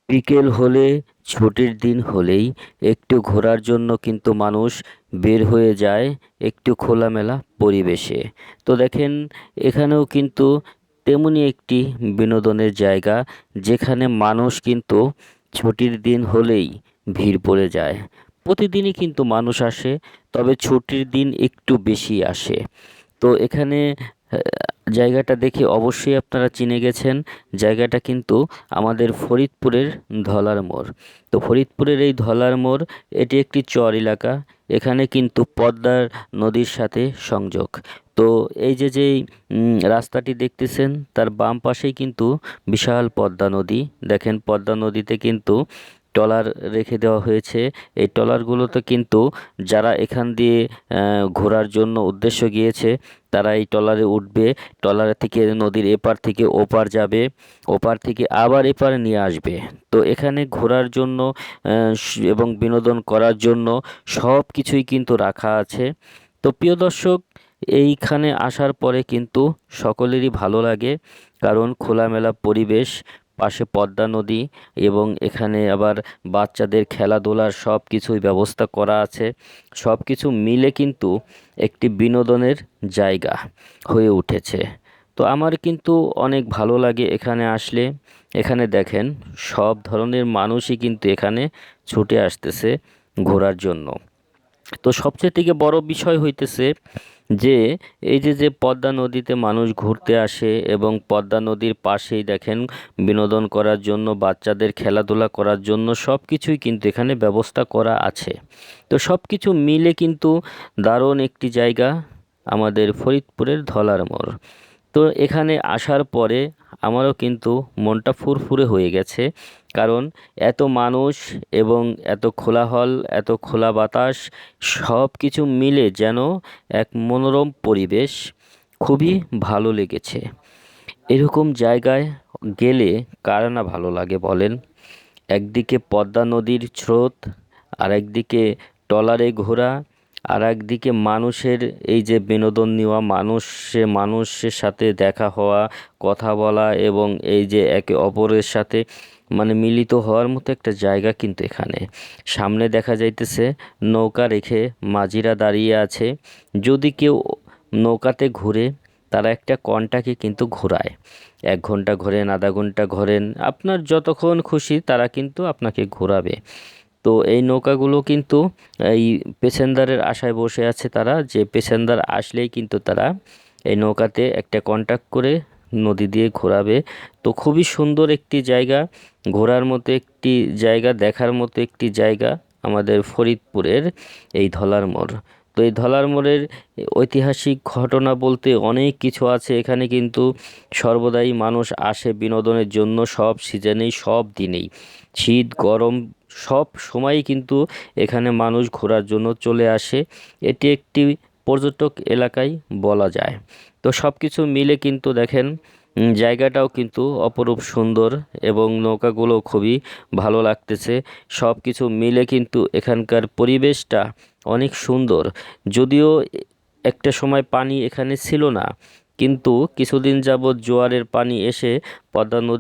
বিকেল হলে ছুটির দিন হলেই একটু ঘোরার জন্য কিন্তু মানুষ বের হয়ে যায় একটু খোলামেলা পরিবেশে। তো দেখেন, এখানেও কিন্তু তেমনি একটি বিনোদনের জায়গা, যেখানে মানুষ কিন্তু ছুটির দিন হলেই ভিড় পড়ে যায়। প্রতিদিনই কিন্তু মানুষ আসে, তবে ছুটির দিন একটু বেশি আসে। তো এখানে জায়গাটা দেখে অবশ্যই আপনারা চিনে গেছেন। জায়গাটা কিন্তু আমাদের ফরিদপুরের ধলার মোড়। তো ফরিদপুরের এই ধলার মোড়, এটি একটি চর এলাকা। এখানে কিন্তু পদ্মার নদীর সাথে সংযোগ। তো এই যেই রাস্তাটি দেখতেছেন, তার বাম পাশেই কিন্তু বিশাল পদ্মা নদী। দেখেন, পদ্মা নদীতে কিন্তু ট্রলার রেখে দেওয়া হয়েছে। এই ট্রলারগুলোতে কিন্তু যারা এখান দিয়ে ঘোরার জন্য উদ্দেশ্য গিয়েছে, তারা এই ট্রলারে উঠবে। ট্রলার থেকে নদীর এপার থেকে ওপার যাবে, ওপার থেকে আবার এপারে নিয়ে আসবে। তো এখানে ঘোরার জন্য এবং বিনোদন করার জন্য সব কিছুই কিন্তু রাখা আছে। তো প্রিয় দর্শক, এইখানে আসার পরে কিন্তু সকলেরই ভালো লাগে, কারণ খোলামেলা পরিবেশ, পাশে পদ্মা নদী, এবং এখানে আবার বাচ্চাদের খেলাধুলার সব কিছুই ব্যবস্থা করা আছে। সব কিছু মিলে কিন্তু একটি বিনোদনের জায়গা হয়ে উঠেছে। তো আমার কিন্তু অনেক ভালো লাগে এখানে আসলে। এখানে দেখেন, সব ধরনের মানুষই কিন্তু এখানে ছুটে আসতেছে ঘোরার জন্য। তো সবচেয়ে থেকে বড় বিষয় হইতেছে যে এই যে পদ্মা নদীতে মানুষ ঘুরতে আসে, এবং পদ্মা নদীর পাশেই দেখেন বিনোদন করার জন্য, বাচ্চাদের খেলাধুলা করার জন্য সব কিছুই কিন্তু এখানে ব্যবস্থা করা আছে। তো সব কিছু মিলে কিন্তু দারুণ একটি জায়গা আমাদের ফরিদপুরের ধলার মোড়। তো এখানে আসার পরে আমারও কিন্তু মনটা ফুরফুরে হয়ে গেছে, কারণ এত মানুষ এবং এত কোলাহল, এত খোলা বাতাস, সব কিছু মিলে যেন এক মনোরম পরিবেশ। খুবই ভালো লেগেছে। এরকম জায়গায় গেলে কার না ভালো লাগে বলেন? একদিকে পদ্মা নদীর স্রোত, আর একদিকে ট্রলারে ঘোরা, আর একদিকে মানুষের এই যে বিনোদন নেওয়া, মানুষের সাথে দেখা হওয়া, কথা বলা, এবং এই যে একে অপরের সাথে মিলিত হওয়ার মতো একটা জায়গা কিন্তু এখানে। সামনে দেখা যাইতেছে নৌকা রেখে মাঝিরা দাঁড়িয়ে আছে। যদি কেউ নৌকাতে ঘুরে, তারা একটা কন্টাকে কিন্তু ঘোরায়। 1 ঘন্টা ঘোরেন, আধা ঘন্টা ঘোরেন, আপনার যতক্ষণ খুশি তারা কিন্তু আপনাকে ঘোরাবে। তো এই নৌকাগুলো কিন্তু এই প্যাসেঞ্জারের আশায় বসে আছে তারা, যে প্যাসেঞ্জার আসলেই কিন্তু তারা এই নৌকাতে একটা কন্টাক্ট করে নদী দিয়ে ঘোরাবে। তো খুবই সুন্দর একটি জায়গা, ঘোরার মতো একটি জায়গা, দেখার মতো একটি জায়গা আমাদের ফরিদপুরের এই ধলার মোড়। তো এই ধলার মোড়ের ঐতিহাসিক ঘটনা বলতে অনেক কিছু আছে। এখানে কিন্তু সর্বদাই মানুষ আসে বিনোদনের জন্য, সব সিজনেই, সব দিনেই, শীত গরম সব সময়ই কিন্তু এখানে মানুষ ঘোরার জন্য চলে আসে। এটি একটি পর্যটক এলাকাই বলা যায়। তো সব কিছু মিলে কিন্তু দেখেন, জায়গাটাও কিন্তু অপরূপ সুন্দর, এবং নৌকাগুলো খুবই ভালো লাগতেছে। সব কিছু মিলে কিন্তু এখানকার পরিবেশটা অনেক সুন্দর। যদিও একটা সময় পানি এখানে ছিল না, কিন্তু কিছুদিন যাবৎ জোয়ারের পানি এসে পদ্মা নদী